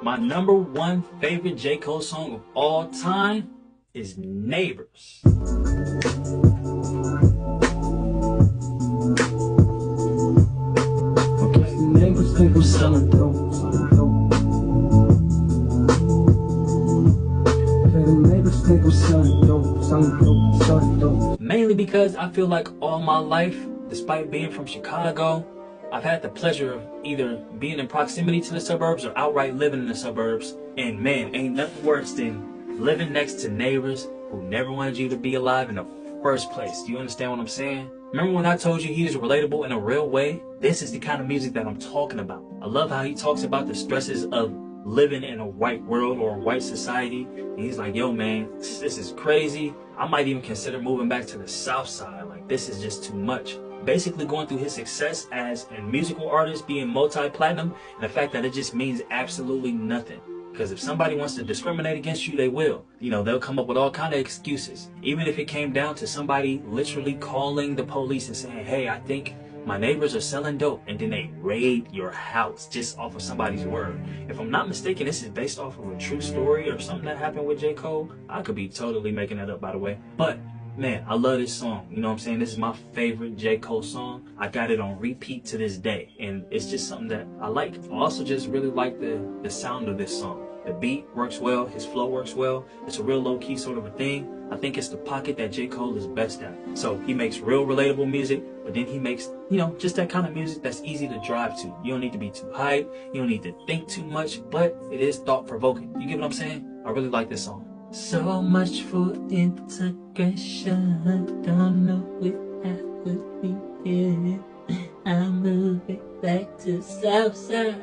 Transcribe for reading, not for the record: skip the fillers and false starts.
My number one favorite J. Cole song of all time is Neighbors. Okay. Neighbors think I'm selling dope. Mainly because I feel like all my life, despite being from Chicago, I've had the pleasure of either being in proximity to the suburbs or outright living in the suburbs. And man, ain't nothing worse than living next to neighbors who never wanted you to be alive in the first place. Do you understand what I'm saying? Remember when I told you he was relatable in a real way? This is the kind of music that I'm talking about. I love how he talks about the stresses of living in a white world or a white society. And he's like, yo man, this is crazy. I might even consider moving back to the South Side. Like, this is just too much. Basically going through his success as a musical artist, being multi-platinum, and the fact that it just means absolutely nothing. Because if somebody wants to discriminate against you, they will. You know, they'll come up with all kind of excuses. Even if it came down to somebody literally calling the police and saying, hey, I think my neighbors are selling dope, and then they raid your house just off of somebody's word. If I'm not mistaken, this is based off of a true story or something that happened with J. Cole. I could be totally making that up, by the way. But man, I love this song. You know what I'm saying? This is my favorite J. Cole song. I got it on repeat to this day, and it's just something that I like. I also just really like the sound of this song. The beat works well, his flow works well. It's a real low-key sort of a thing. I think it's the pocket that J. Cole is best at. So he makes real relatable music, but then he makes, you know, just that kind of music that's easy to drive to. You don't need to be too hype. You don't need to think too much, but it is thought-provoking. You get what I'm saying? I really like this song. So much for integration. Don't know if I would be here. I'm moving back to Southside.